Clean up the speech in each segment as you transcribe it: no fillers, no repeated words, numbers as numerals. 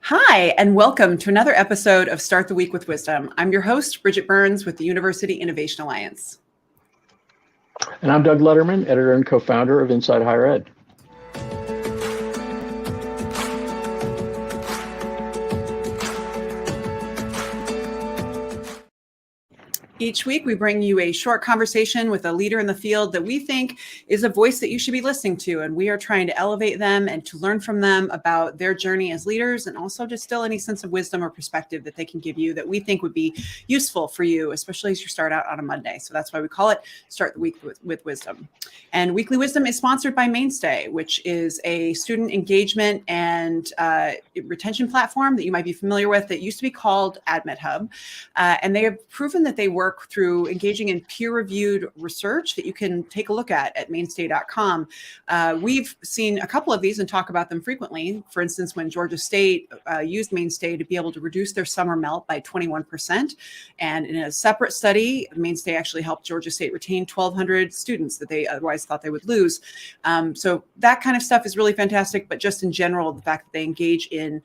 Hi, and welcome to another episode of Start the Week with Wisdom. I'm your host, Bridget Burns with the University Innovation Alliance. And I'm Doug Letterman, editor and co-founder of Inside Higher Ed. Each week, we bring you a short conversation with a leader in the field that we think is a voice that you should be listening to. And we are trying to elevate them and to learn from them about their journey as leaders and also distill any sense of wisdom or perspective that they can give you that we think would be useful for you, especially as you start out on a Monday. So that's why we call it Start the Week with Wisdom. And Weekly Wisdom is sponsored by Mainstay, which is a student engagement and retention platform that you might be familiar with that used to be called AdmedHub. And they have proven that they work through engaging in peer-reviewed research that you can take a look at mainstay.com. We've seen a couple of these and talk about them frequently. For instance, when Georgia State used Mainstay to be able to reduce their summer melt by 21%. And in a separate study, Mainstay actually helped Georgia State retain 1,200 students that they otherwise thought they would lose. So that kind of stuff is really fantastic. But just in general, the fact that they engage in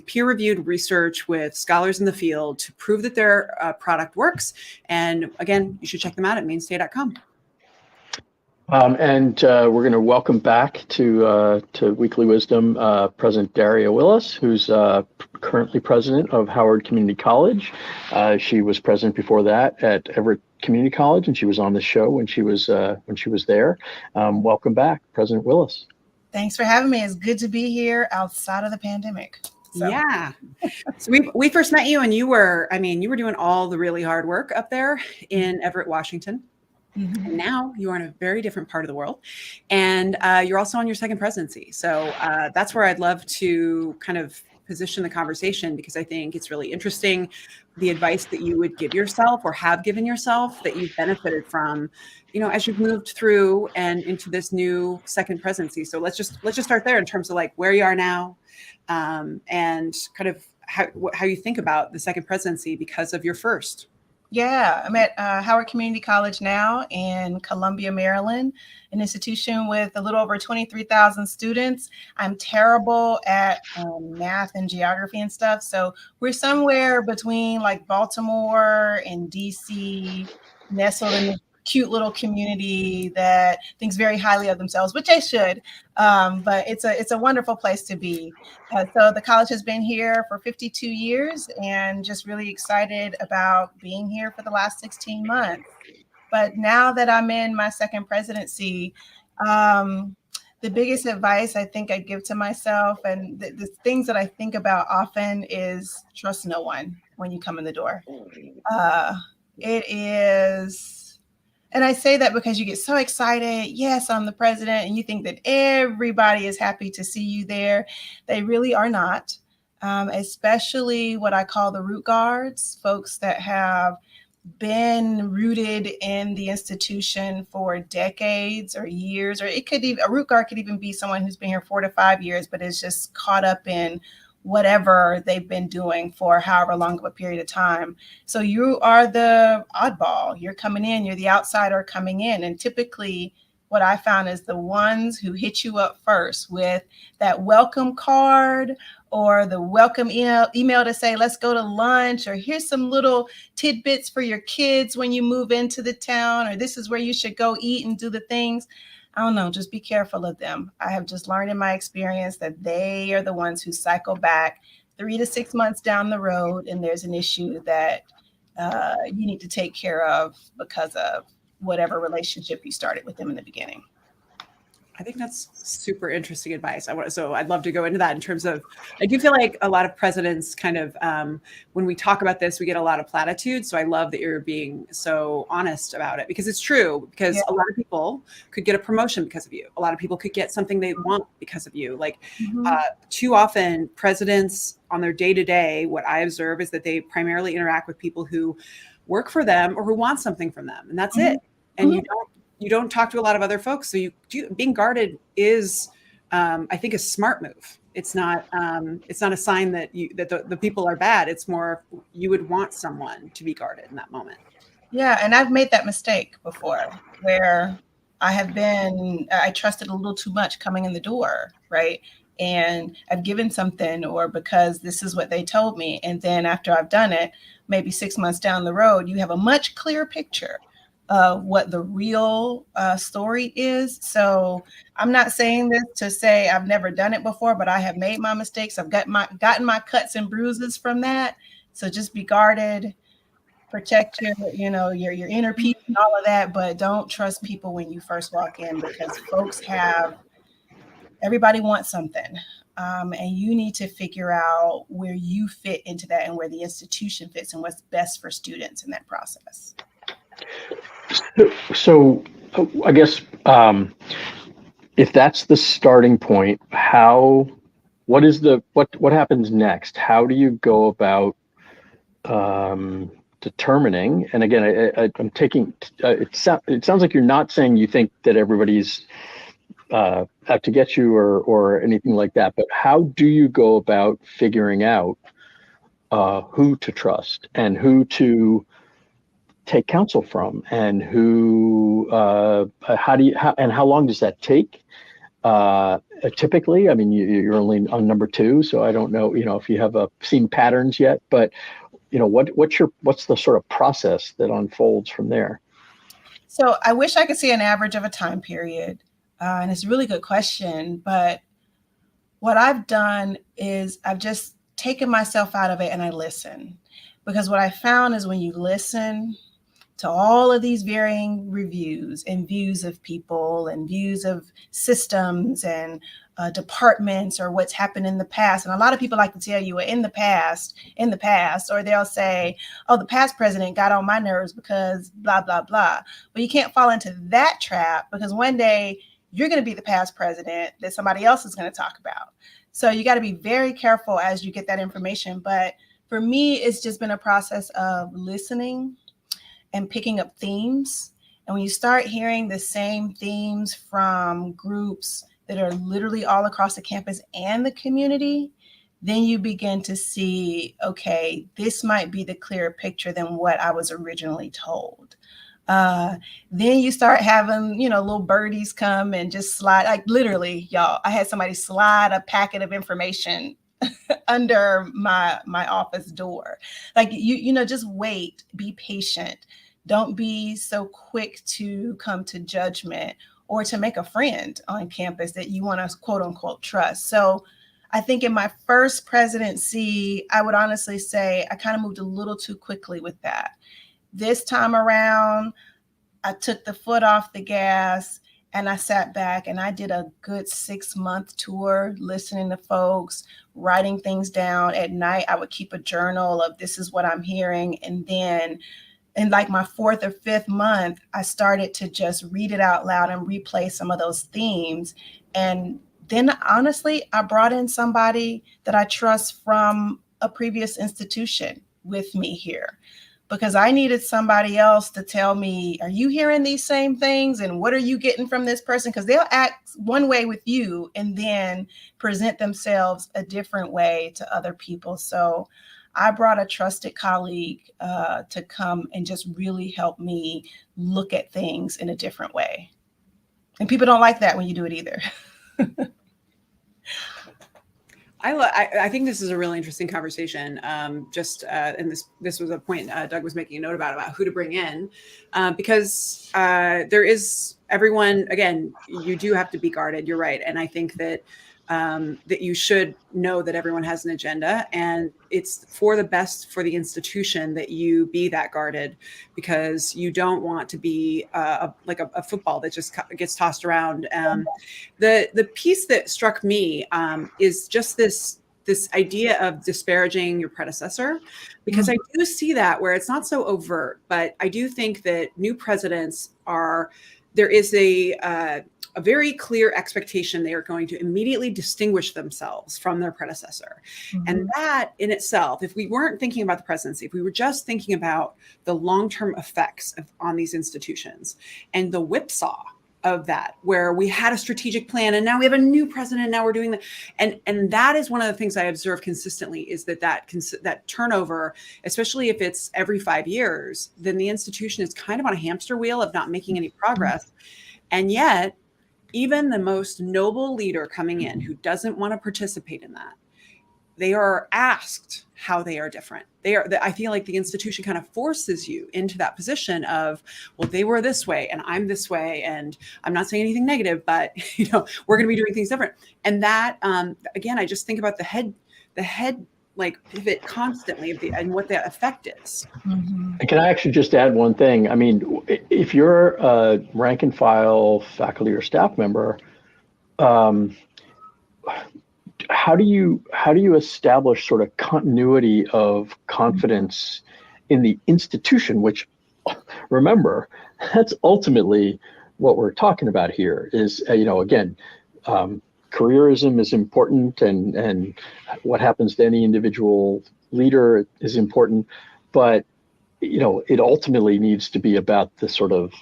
peer-reviewed research with scholars in the field to prove that their product works. And again, you should check them out at mainstay.com. And we're going to welcome back to Weekly Wisdom President Daria Willis, who's currently president of Howard Community College. She was president before that at Everett Community College, and she was on the show when she was there. Welcome back, President Willis. Thanks for having me. It's good to be here outside of the pandemic. So. Yeah. So we first met you and you were doing all the really hard work up there in Everett, Washington. Mm-hmm. And now you are in a very different part of the world. And you're also on your second presidency. So that's where I'd love to kind of position the conversation, because I think it's really interesting, the advice that you would give yourself or have given yourself that you've benefited from, as you've moved through and into this new second presidency. So let's just start there in terms of like where you are now, and kind of how you think about the second presidency because of your first. Yeah, I'm at Howard Community College now in Columbia, Maryland, an institution with a little over 23,000 students. I'm terrible at math and geography and stuff. So we're somewhere between like Baltimore and DC, nestled in this cute little community that thinks very highly of themselves, which they should. But it's a wonderful place to be. So the college has been here for 52 years and just really excited about being here for the last 16 months. But now that I'm in my second presidency, the biggest advice I think I give to myself and the things that I think about often is trust no one when you come in the door. It is... And I say that because you get so excited. Yes, I'm the president. And you think that everybody is happy to see you there. They really are not, especially what I call the root guards, folks that have been rooted in the institution for decades or years, or it could even, a root guard could even be someone who's been here 4 to 5 years, but is just caught up in whatever they've been doing for however long of a period of time. So you are the oddball. You're coming in, you're the outsider coming in. And typically what I found is the ones who hit you up first with that welcome card or the welcome email to say, let's go to lunch, or here's some little tidbits for your kids when you move into the town, or this is where you should go eat and do the things. I don't know, just be careful of them. I have just learned in my experience that they are the ones who cycle back 3 to 6 months down the road, and there's an issue that you need to take care of because of whatever relationship you started with them in the beginning. I think that's super interesting advice. So I'd love to go into that in terms of, I do feel like a lot of presidents kind of, when we talk about this, we get a lot of platitudes. So I love that you're being so honest about it, because it's true, because a lot of people could get a promotion because of you. A lot of people could get something they want because of you. Like too often presidents on their day-to-day, what I observe is that they primarily interact with people who work for them or who want something from them. And that's it. And you don't talk to a lot of other folks. So being guarded is, I think, a smart move. It's not a sign that the people are bad. It's more you would want someone to be guarded in that moment. Yeah, and I've made that mistake before, where I trusted a little too much coming in the door, right? and I've given something, or because this is what they told me. And then after I've done it, maybe 6 months down the road, you have a much clearer picture of what the real story is. So I'm not saying this to say I've never done it before, but I have made my mistakes. I've gotten my cuts and bruises from that. So just be guarded, protect your inner peace and all of that, but don't trust people when you first walk in, because everybody wants something. And you need to figure out where you fit into that and where the institution fits and what's best for students in that process. So I guess if that's the starting point, what happens next? How do you go about determining? And again, I'm taking it sounds like you're not saying you think that everybody's out to get you or anything like that, but how do you go about figuring out who to trust and who to take counsel from, and how long does that take? Typically, I mean, you're only on number 2, so I don't know, if you have seen patterns yet, but what's the sort of process that unfolds from there? So I wish I could see an average of a time period. And it's a really good question, but what I've done is I've just taken myself out of it and I listen. Because what I found is when you listen to all of these varying reviews and views of people and views of systems and departments or what's happened in the past. And a lot of people like to tell you in the past, or they'll say, oh, the past president got on my nerves because blah, blah, blah. But you can't fall into that trap, because one day you're going to be the past president that somebody else is going to talk about. So you got to be very careful as you get that information. But for me, it's just been a process of listening and picking up themes. And when you start hearing the same themes from groups that are literally all across the campus and the community, then you begin to see, okay, this might be the clearer picture than what I was originally told. Then you start having, little birdies come and just slide, like literally, y'all, I had somebody slide a packet of information under my office door. Like, just wait, be patient. Don't be so quick to come to judgment or to make a friend on campus that you want to quote unquote trust. So I think in my first presidency, I would honestly say I kind of moved a little too quickly with that. This time around, I took the foot off the gas and I sat back and I did a good 6-month tour, listening to folks, writing things down. At night, I would keep a journal of this is what I'm hearing. And then in like my 4th or 5th month, I started to just read it out loud and replay some of those themes. And then honestly, I brought in somebody that I trust from a previous institution with me here, because I needed somebody else to tell me, are you hearing these same things? And what are you getting from this person? Because they'll act one way with you and then present themselves a different way to other people. So I brought a trusted colleague to come and just really help me look at things in a different way. And people don't like that when you do it either. I think this is a really interesting conversation. And this was a point Doug was making a note about who to bring in, because there is everyone. Again, you do have to be guarded. You're right, and I think that that you should know that everyone has an agenda, and it's for the best for the institution that you be that guarded, because you don't want to be like a football that just gets tossed around. The piece that struck me is just this idea of disparaging your predecessor, because I do see that where it's not so overt, but I do think that new presidents there is a very clear expectation they are going to immediately distinguish themselves from their predecessor. Mm-hmm. And that in itself, if we weren't thinking about the presidency, if we were just thinking about the long-term effects on these institutions and the whipsaw of that, where we had a strategic plan and now we have a new president, now we're doing that. And that is one of the things I observe consistently, is that turnover, especially if it's every 5 years, then the institution is kind of on a hamster wheel of not making any progress. And yet, even the most noble leader coming in who doesn't want to participate in that, they are asked how they are different. I feel like the institution kind of forces you into that position of, well, they were this way and I'm this way. And I'm not saying anything negative, but we're going to be doing things different. And that, again, I just think about the head like pivot constantly and what the effect is. Mm-hmm. And can I actually just add one thing? I mean, if you're a rank and file faculty or staff member, how do you establish sort of continuity of confidence in the institution, which, remember, that's ultimately what we're talking about here is, again, careerism is important and what happens to any individual leader is important, but it ultimately needs to be about the sort of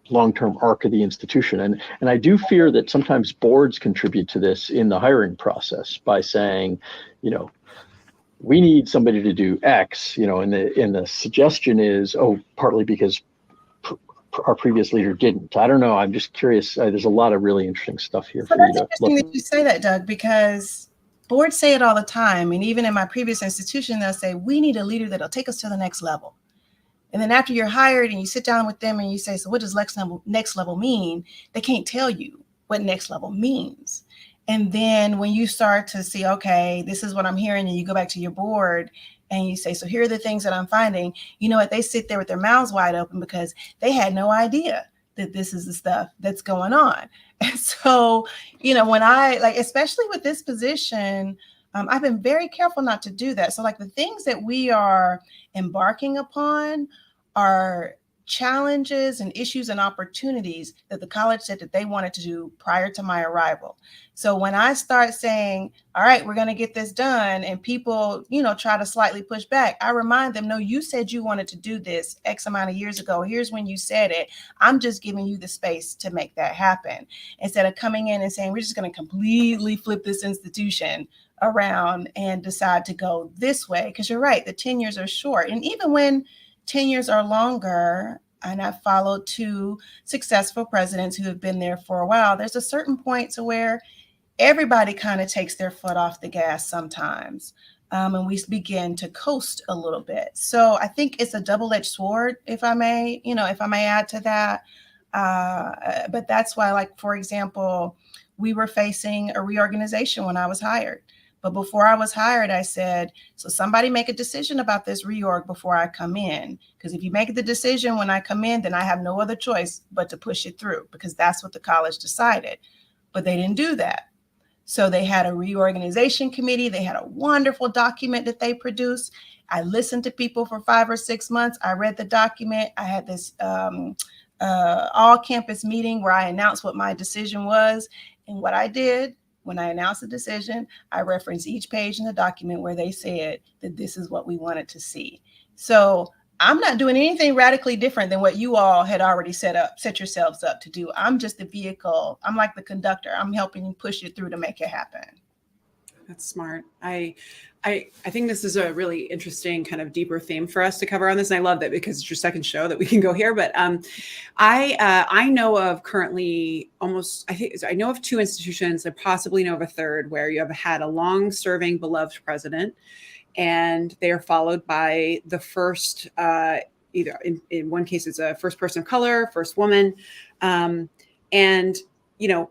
long-term arc of the institution. And I do fear that sometimes boards contribute to this in the hiring process by saying, we need somebody to do X, and the suggestion is, partly because our previous leader didn't. I don't know. I'm just curious. There's a lot of really interesting stuff here. So that's interesting that you say that, Doug, because boards say it all the time. And even in my previous institution, they'll say, we need a leader that'll take us to the next level. And then after you're hired and you sit down with them and you say, so what does next level mean? They can't tell you what next level means. And then when you start to see, okay, this is what I'm hearing, and you go back to your board and you say, so here are the things that I'm finding, you know what, they sit there with their mouths wide open because they had no idea that this is the stuff that's going on. And so, when especially with this position, I've been very careful not to do that. So like the things that we are embarking upon are challenges and issues and opportunities that the college said that they wanted to do prior to my arrival. So when I start saying, all right, we're going to get this done, and people, try to slightly push back, I remind them, no, you said you wanted to do this X amount of years ago. Here's when you said it. I'm just giving you the space to make that happen. Instead of coming in and saying, we're just going to completely flip this institution around and decide to go this way. Because you're right, the tenures are short. And even when tenures are longer, and I've followed 2 successful presidents who have been there for a while, there's a certain point to where everybody kind of takes their foot off the gas sometimes. And we begin to coast a little bit. So I think it's a double-edged sword, if I may add to that. But that's why, like, for example, we were facing a reorganization when I was hired. But before I was hired, I said, so somebody make a decision about this reorg before I come in. Because if you make the decision when I come in, then I have no other choice but to push it through, because that's what the college decided. But they didn't do that. So they had a reorganization committee. They had a wonderful document that they produced. I listened to people for 5 or 6 months. I read the document. I had this all campus meeting where I announced what my decision was. And what I did when I announced the decision, I referenced each page in the document where they said that this is what we wanted to see. So I'm not doing anything radically different than what you all had already set yourselves up to do. I'm just the vehicle. I'm like the conductor. I'm helping you push it through to make it happen. That's smart. I think this is a really interesting kind of deeper theme for us to cover on this. And I love that because it's your second show that we can go here. But I know of currently I know of 2 institutions. I possibly know of a third where you have had a long-serving, beloved president, and they are followed by the first, either in one case it's a first person of color, first woman, and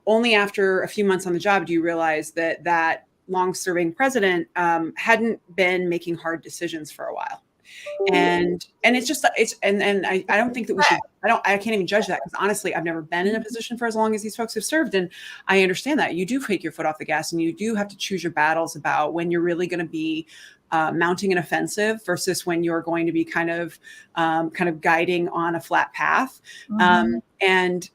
only after a few months on the job do you realize that long-serving president hadn't been making hard decisions for a while. And I don't think that we should, I can't even judge that, because honestly, I've never been in a position for as long as these folks have served. And I understand that you do take your foot off the gas, and you do have to choose your battles about when you're really going to be mounting an offensive versus when you're going to be kind of guiding on a flat path. Mm-hmm.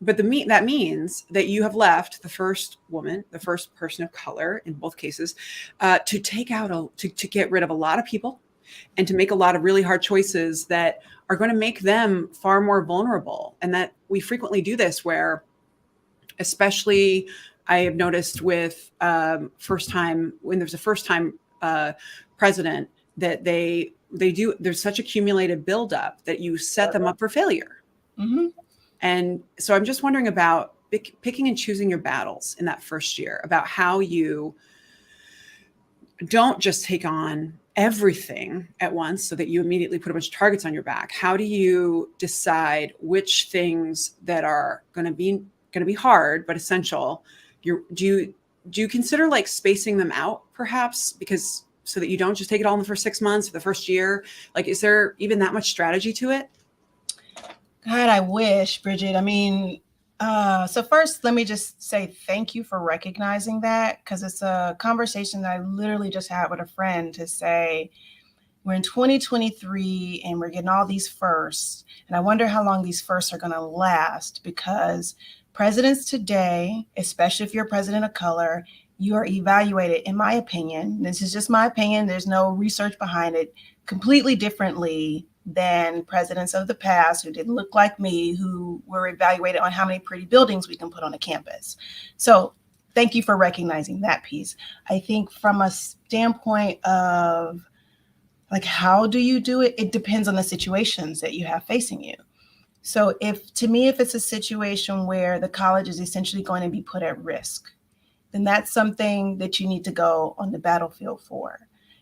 But that means that you have left the first woman, the first person of color in both cases, to get rid of a lot of people and to make a lot of really hard choices that are going to make them far more vulnerable. And that we frequently do this where, especially I have noticed with when there's a first time president, that there's such accumulated buildup that you set them up for failure. Mm-hmm. And so I'm just wondering about picking and choosing your battles in that first year, about how you don't just take on everything at once so that you immediately put a bunch of targets on your back. How do you decide which things that are going to be hard but essential? Do you consider like spacing them out perhaps, because so that you don't just take it all in the first 6 months or the first year? Like, is there even that much strategy to it? God, I wish, Bridget. I mean, so first, let me just say thank you for recognizing that, because it's a conversation that I literally just had with a friend to say, we're in 2023 and we're getting all these firsts. And I wonder how long these firsts are going to last, because presidents today, especially if you're a president of color, you are evaluated, in my opinion, this is just my opinion, there's no research behind it, completely differently than presidents of the past who didn't look like me, who were evaluated on how many pretty buildings we can put on a campus. So thank you for recognizing that piece. I think from a standpoint of like, how do you do it? It depends on the situations that you have facing you. So if it's a situation where the college is essentially going to be put at risk, then that's something that you need to go on the battlefield for.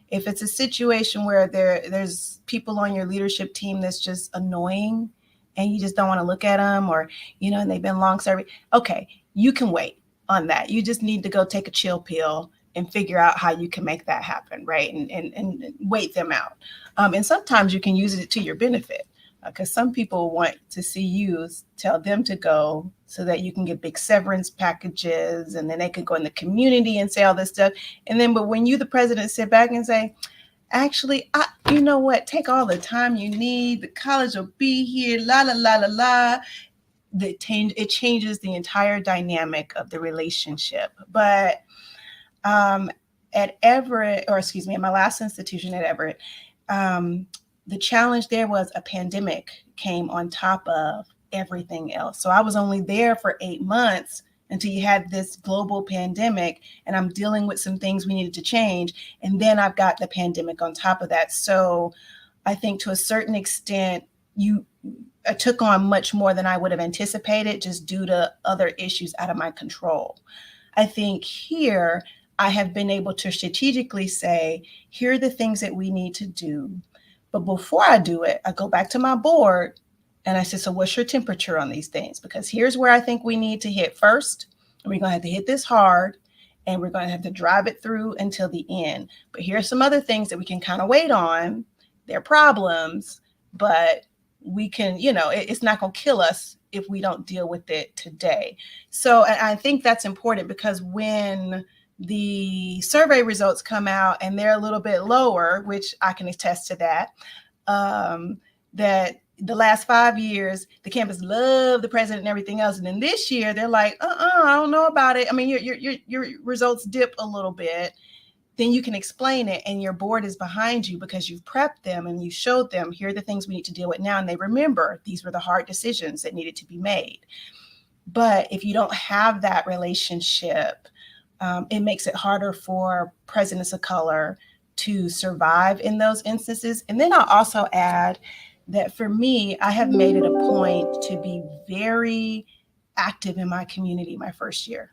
If it's a situation where there's people on your leadership team that's just annoying and you just don't want to look at them, or, and they've been long serving, okay, you can wait on that. You just need to go take a chill pill and figure out how you can make that happen, right? And wait them out. And sometimes you can use it to your benefit, because some people want to see you tell them to go so that you can get big severance packages, and then they can go in the community and say all this stuff. But when you, the president, sit back and say, actually, you know what, take all the time you need, the college will be here, la, la, la, la, la. It changes the entire dynamic of the relationship. But at Everett, at my last institution at Everett, the challenge there was a pandemic came on top of everything else. So I was only there for 8 months until you had this global pandemic, and I'm dealing with some things we needed to change. And then I've got the pandemic on top of that. So I think to a certain extent, I took on much more than I would have anticipated, just due to other issues out of my control. I think here I have been able to strategically say, here are the things that we need to do. But before I do it, I go back to my board and I said, so what's your temperature on these things? Because here's where I think we need to hit first. And we're going to have to hit this hard, and we're going to have to drive it through until the end. But here are some other things that we can kind of wait on. They're problems, but we can, it's not going to kill us if we don't deal with it today. So I think that's important, because when the survey results come out and they're a little bit lower, which I can attest to that the last 5 years, the campus loved the president and everything else. And then this year they're like, I don't know about it. I mean, your results dip a little bit. Then you can explain it, and your board is behind you because you've prepped them and you showed them, here are the things we need to deal with now. And they remember these were the hard decisions that needed to be made. But if you don't have that relationship, it makes it harder for presidents of color to survive in those instances. And then I'll also add that for me, I have made it a point to be very active in my community my first year.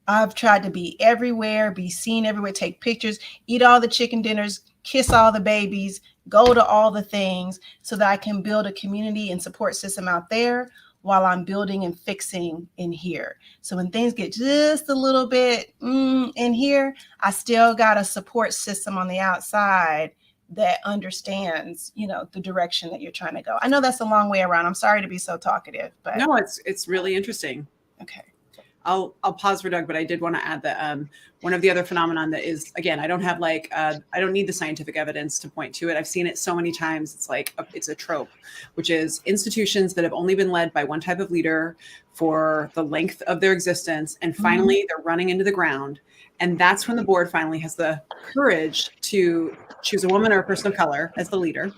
I've tried to be everywhere, be seen everywhere, take pictures, eat all the chicken dinners, kiss all the babies, go to all the things, so that I can build a community and support system out there while I'm building and fixing in here. So when things get just a little bit in here, I still got a support system on the outside that understands, the direction that you're trying to go. I know that's a long way around. I'm sorry to be so talkative, but no, it's really interesting. Okay. I'll pause for Doug, but I did want to add that one of the other phenomenon that is, again, I don't have I don't need the scientific evidence to point to it. I've seen it so many times. It's like, it's a trope, which is institutions that have only been led by one type of leader for the length of their existence. And finally they're running into the ground. And that's when the board finally has the courage to choose a woman or a person of color as the leader.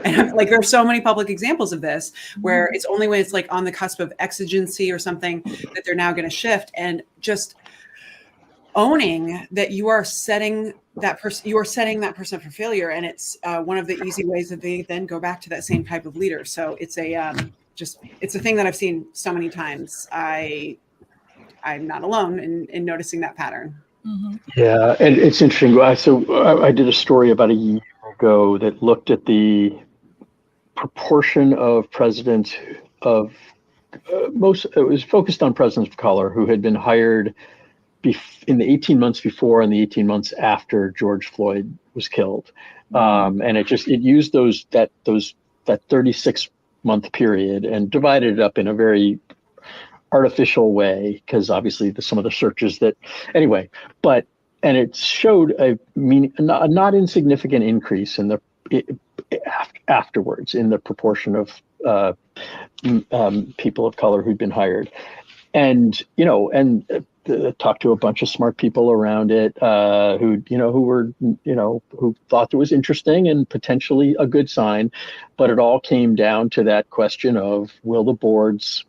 And there are so many public examples of this where it's only when it's on the cusp of exigency or something that they're now going to shift, and just owning that you are setting that person up for failure. And it's one of the easy ways that they then go back to that same type of leader. So it's it's a thing that I've seen so many times. I'm not alone in noticing that pattern. Mm-hmm. Yeah, and it's interesting. I did a story about a year ago that looked at the proportion of presidents of it was focused on presidents of color who had been hired in the 18 months before and the 18 months after George Floyd was killed. And it used that 36-month period and divided it up in a very artificial way, because obviously some of the searches and it showed a not insignificant increase in the afterwards in the proportion of people of color who'd been hired, and talked to a bunch of smart people around it who thought it was interesting and potentially a good sign, but it all came down to that question of, will the boards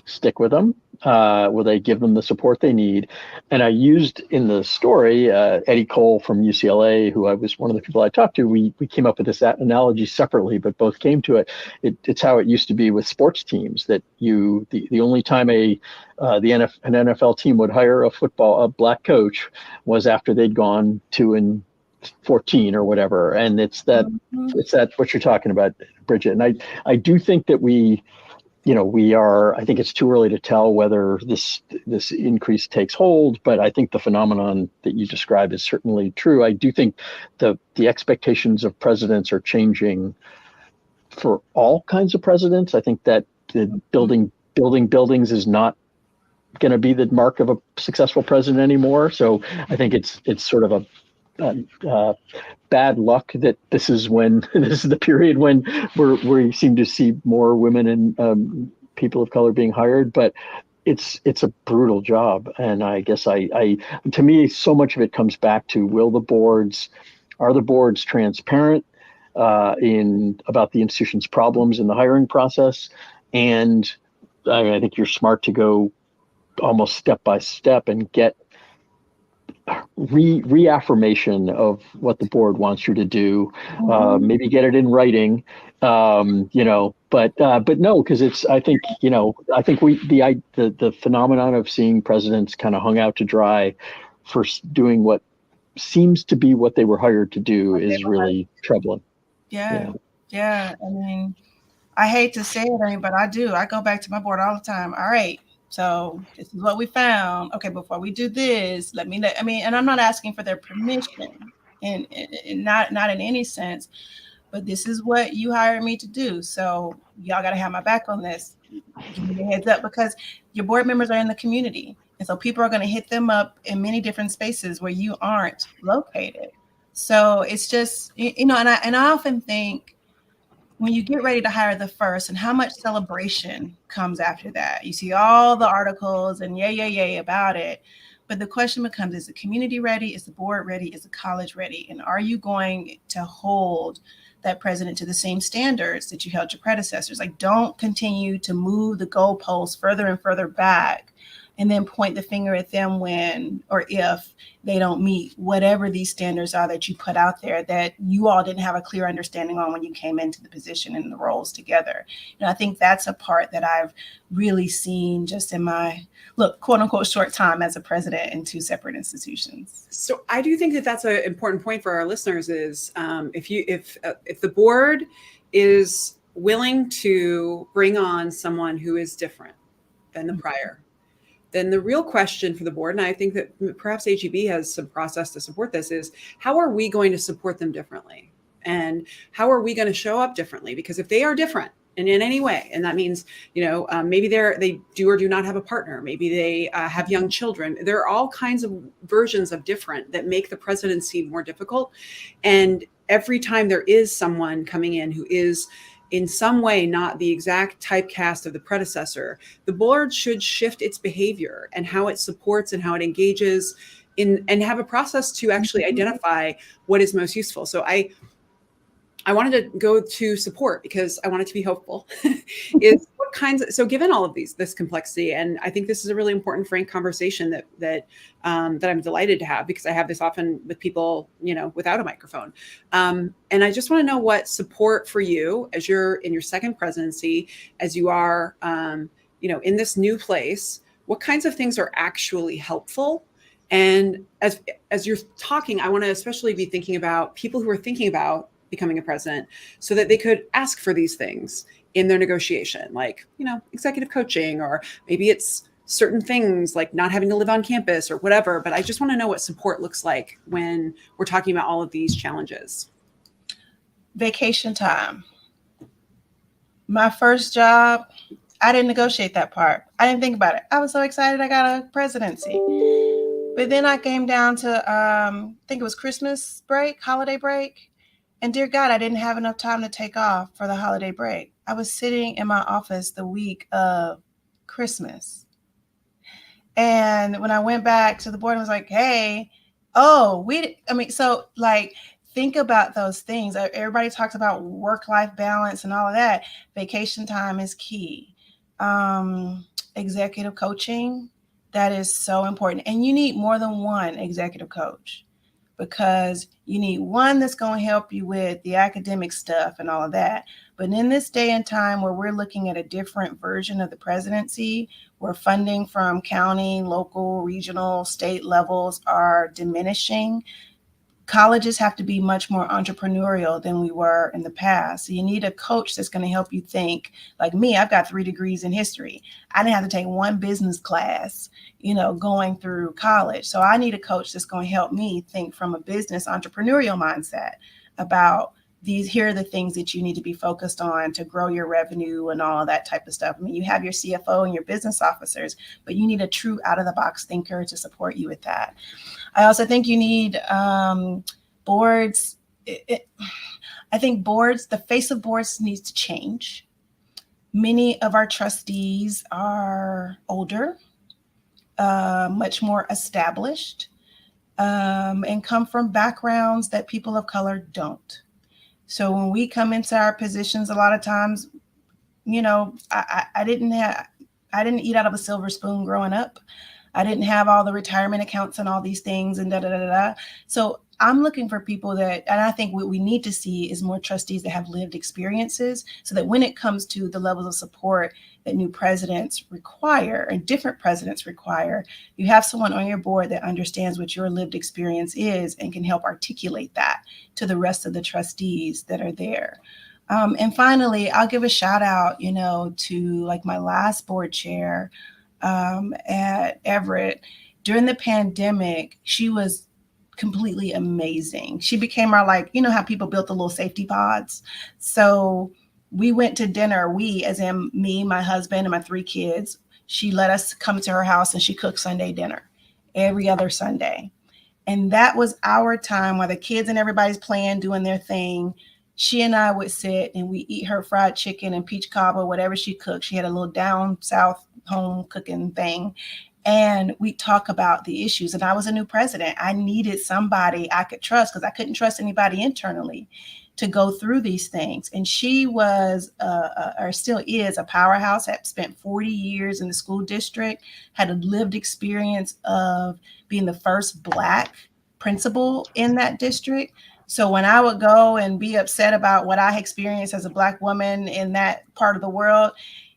stick with them? Will they give them the support they need? And I used in the story Eddie Cole from UCLA, who I was one of the people I talked to. We came up with this analogy separately, but both came to it. It's how it used to be with sports teams, that the only time an NFL team would hire a black coach was after they'd gone 2-14 or whatever. And it's that what you're talking about, Bridget. And I do think that I think it's too early to tell whether this increase takes hold, but I think the phenomenon that you described is certainly true. I do think the expectations of presidents are changing for all kinds of presidents. I think that the building buildings is not going to be the mark of a successful president anymore. So I think it's sort of a bad luck that this is the period when we seem to see more women and people of color being hired, but it's a brutal job. And I guess to me, so much of it comes back to, are the boards transparent about the institution's problems in the hiring process? And I think you're smart to go almost step by step and get reaffirmation of what the board wants you to do. Maybe get it in writing, but no, because I think the phenomenon of seeing presidents kind of hung out to dry for doing what seems to be what they were hired to do is really troubling. Yeah. I mean, I hate to say it, but I do. I go back to my board all the time. All right, so this is what we found. Okay, before we do this, and I'm not asking for their permission, and not in any sense, but this is what you hired me to do. So y'all got to have my back on this. Give me a heads up, because your board members are in the community, and so people are going to hit them up in many different spaces where you aren't located. So it's just, and I often think, when you get ready to hire the first, and how much celebration comes after that. You see all the articles and yay about it. But the question becomes, is the community ready? Is the board ready? Is the college ready? And are you going to hold that president to the same standards that you held your predecessors? Like, don't continue to move the goalposts further and further back and then point the finger at them when or if they don't meet whatever these standards are that you put out there that you all didn't have a clear understanding on when you came into the position and the roles together. I think that's a part that I've really seen just in my, quote unquote, short time as a president in two separate institutions. So I do think that that's an important point for our listeners is if the board is willing to bring on someone who is different than the prior, then the real question for the board, and I think that perhaps HEB has some process to support this, is how are we going to support them differently? And how are we going to show up differently? Because if they are different in any way, and that means, maybe they do or do not have a partner, maybe they have young children. There are all kinds of versions of different that make the presidency more difficult. And every time there is someone coming in who is in some way not the exact typecast of the predecessor, the board should shift its behavior and how it supports and how it engages in, and have a process to actually identify what is most useful. So I wanted to go to support because I want it to be hopeful. Is so given all of this complexity, and I think this is a really important, frank conversation that I'm delighted to have, because I have this often with people, without a microphone. And I just want to know what support for you as you're in your second presidency, as you are, in this new place, what kinds of things are actually helpful? And as you're talking, I want to especially be thinking about people who are thinking about becoming a president, so that they could ask for these things in their negotiation, like, executive coaching, or maybe it's certain things like not having to live on campus or whatever. But I just want to know what support looks like when we're talking about all of these challenges. Vacation time. My first job, I didn't negotiate that part. I didn't think about it. I was so excited I got a presidency. But then I came down to, I think it was Christmas break, holiday break. And dear God, I didn't have enough time to take off for the holiday break. I was sitting in my office the week of Christmas. And when I went back to the board, I was like, hey, think about those things. Everybody talks about work-life balance and all of that. Vacation time is key. Executive coaching, that is so important. And you need more than one executive coach, because you need one that's going to help you with the academic stuff and all of that. But in this day and time where we're looking at a different version of the presidency, where funding from county, local, regional, state levels are diminishing, colleges have to be much more entrepreneurial than we were in the past. So you need a coach that's going to help you think. Like me, I've got 3 degrees in history. I didn't have to take one business class, going through college. So I need a coach that's going to help me think from a business entrepreneurial mindset about here are the things that you need to be focused on to grow your revenue and all of that type of stuff. I mean, you have your CFO and your business officers, but you need a true out-of-the-box thinker to support you with that. I also think you need boards. I think the face of boards needs to change. Many of our trustees are older, much more established, and come from backgrounds that people of don't. So when we come into our positions, a lot of times, I didn't eat out of a silver spoon growing up. I didn't have all the retirement accounts and all these things and da. So I'm looking for people and I think what we need to see is more trustees that have lived experiences, so that when it comes to the levels of support that new presidents require and different presidents require, you have someone on your board that understands what your lived experience is and can help articulate that to the rest of the trustees that are there. And finally, I'll give a shout out, to like my last board chair at Everett. During the pandemic, she was completely amazing. She became our, how people built the little safety pods. So we went to dinner, as in me, my husband, and my 3 kids. She let us come to her house and she cooked Sunday dinner every other Sunday. And that was our time while the kids and everybody's playing, doing their thing. She and I would sit and we eat her fried chicken and peach cobbler, whatever she cooked. She had a little down south home cooking thing. And we talk about the issues. And I was a new president. I needed somebody I could trust, because I couldn't trust anybody internally to go through these things. And she was, or still is, a powerhouse. Had spent 40 years in the school district, had a lived experience of being the first Black principal in that district. So when I would go and be upset about what I experienced as a Black woman in that part of the world,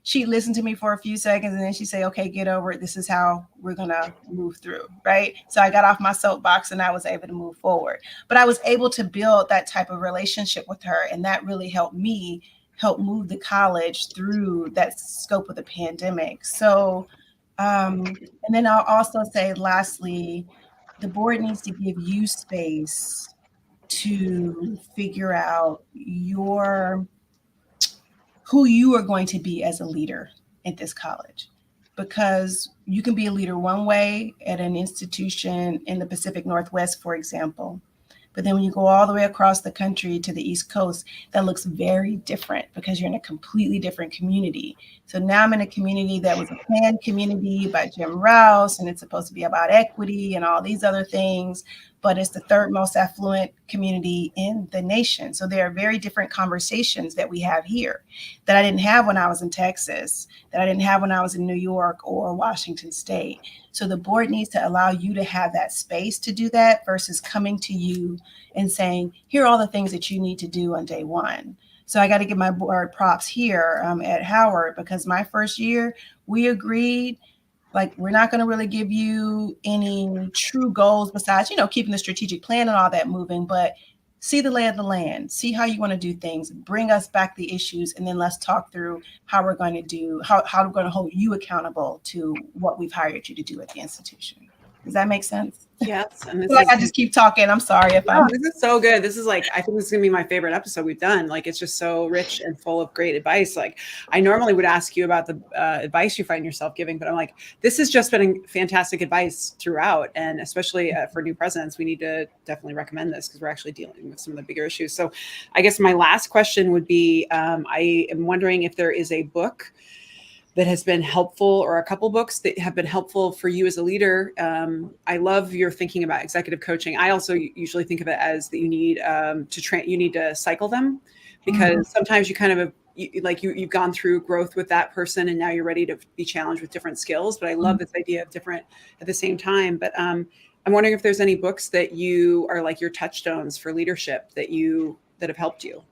she'd listen to me for a few seconds and then she'd say, okay, get over it. This is how we're going to move through, right? So I got off my soapbox and I was able to move forward. But I was able to build that type of relationship with her. And that really helped me help move the college through that scope of the pandemic. So, and then I'll also say, lastly, the board needs to give you space to figure out who you are going to be as a leader at this college, because you can be a leader one way at an institution in the Pacific Northwest, for example. But then when you go all the way across the country to the East Coast, that looks very different because you're in a completely different community. So now I'm in a community that was a planned community by Jim Rouse, and it's supposed to be about equity and all these other things. but it's the third most affluent community in the nation. So there are very different conversations that we have here that I didn't have when I was in Texas, that I didn't have when I was in New York or Washington State. So the board needs to allow you to have that space to do that versus coming to you and saying, here are all the things that you need to do on day one. So I got to give my board props here at Howard, because my first year we agreed, like, we're not going to really give you any true goals besides, keeping the strategic plan and all that moving, but see the lay of the land, see how you want to do things, bring us back the issues, and then let's talk through how we're going to how we're going to hold you accountable to what we've hired you to do at the institution. Does that make sense? Yes. And I just keep talking. I'm sorry if I'm. This is so good. This is I think this is gonna be my favorite episode we've done. It's just so rich and full of great advice. I normally would ask you about the advice you find yourself giving, but I'm like, this has just been fantastic advice throughout. And especially for new presidents, we need to definitely recommend this because we're actually dealing with some of the bigger issues. So I guess my last question would be, I am wondering if there is a book that has been helpful, or a couple books that have been helpful for you as a leader. I love your thinking about executive coaching. I also usually think of it as that you need you need to cycle them, because sometimes you kind of you've gone through growth with that person and now you're ready to be challenged with different skills. But I love this idea of different at the same time. But I'm wondering if there's any books that you are your touchstones for leadership that have helped you.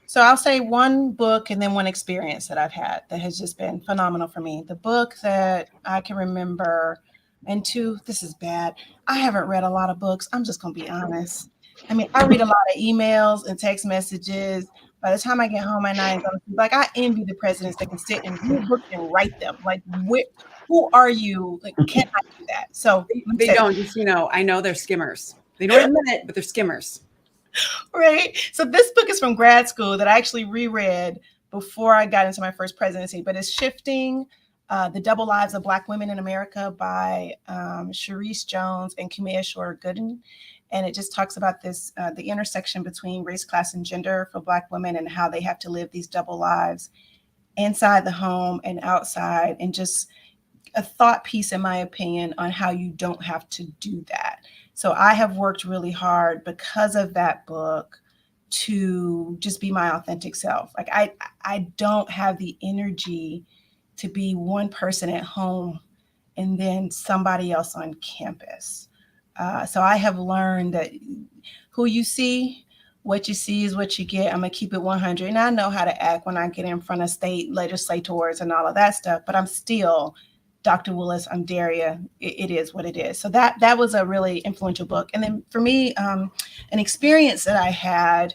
So I'll say one book and then one experience that I've had that has just been phenomenal for me. The book that I can remember, and two, this is bad, I haven't read a lot of books. I'm just going to be honest. I mean, I read a lot of emails and text messages. By the time I get home at night, I envy the presidents that can sit and read books and write them. Who are you? Can I do that? So they don't. Just I know they're skimmers. They don't admit it, but they're skimmers. Right. So this book is from grad school that I actually reread before I got into my first presidency, but it's Shifting the Double Lives of Black Women in America by Sharice Jones and Kumea Shorter Gooden. And it just talks about the intersection between race, class, and gender for Black women and how they have to live these double lives inside the home and outside, and just a thought piece, in my opinion, on how you don't have to do that. So I have worked really hard because of that book to just be my authentic self. I don't have the energy to be one person at home and then somebody else on campus. So I have learned that who you see, what you see is what you get. I'm going to keep it 100. And I know how to act when I get in front of state legislators and all of that stuff, but I'm still Dr. Willis, I'm Daria. It is what it is. So that was a really influential book. And then for me, an experience that I had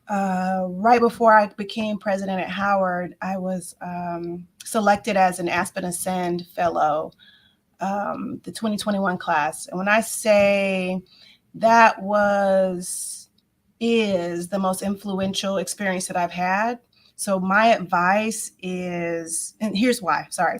right before I became president at Howard, I was selected as an Aspen Ascend Fellow, the 2021 class. And when I say that is the most influential experience that I've had. So my advice is, and here's why, sorry.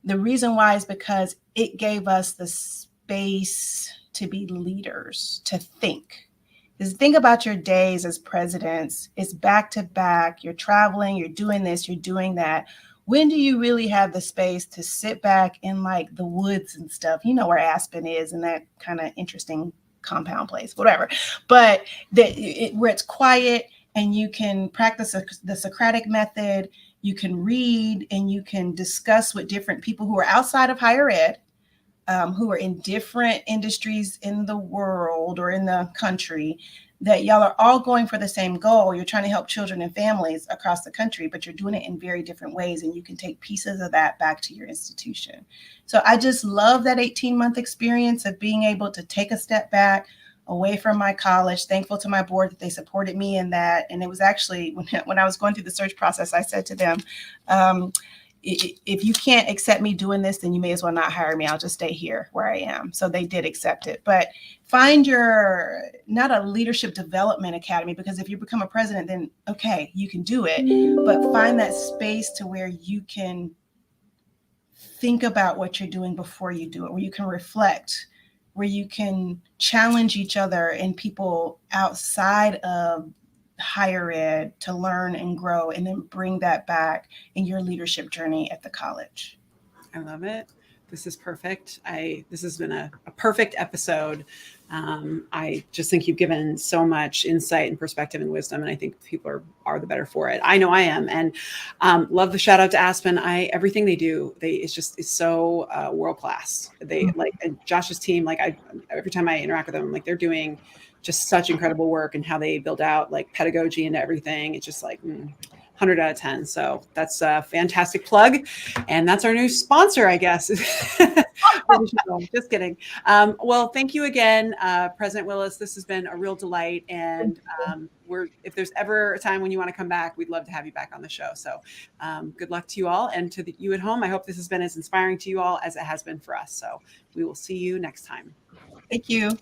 The reason why is because it gave us the space to be leaders, to think. Because think about your days as presidents. It's back to back. You're traveling, you're doing this, you're doing that. When do you really have the space to sit back in the woods and stuff? You know where Aspen is, and that kind of interesting compound place, whatever. But where it's quiet and you can practice the Socratic method. You can read and you can discuss with different people who are outside of higher ed, who are in different industries in the world or in the country, that y'all are all going for the same goal. You're trying to help children and families across the country, but you're doing it in very different ways. And you can take pieces of that back to your institution. So I just love that 18-month experience of being able to take a step back away from my college, thankful to my board that they supported me in that. And it was actually when I was going through the search process, I said to them, if you can't accept me doing this, then you may as well not hire me. I'll just stay here where I am. So they did accept it. But find not a leadership development academy, because if you become a president, then okay, you can do it. But find that space to where you can think about what you're doing before you do it, where you can reflect, where you can challenge each other and people outside of higher ed to learn and grow, and then bring that back in your leadership journey at the college. I love it. This is perfect. This has been a perfect episode. I just think you've given so much insight and perspective and wisdom, and I think people are the better for it. I know I am, and love the shout out to Aspen. Everything they do, is so world class. They like, and Josh's team. Like every time I interact with them, like they're doing just such incredible work, and how they build out like pedagogy and everything. It's just like 100 out of 10. So that's a fantastic plug. And that's our new sponsor, I guess. Just kidding. Well, thank you again, President Willis. This has been a real delight. And if there's ever a time when you want to come back, we'd love to have you back on the show. So good luck to you all. And to you at home, I hope this has been as inspiring to you all as it has been for us. So we will see you next time. Thank you.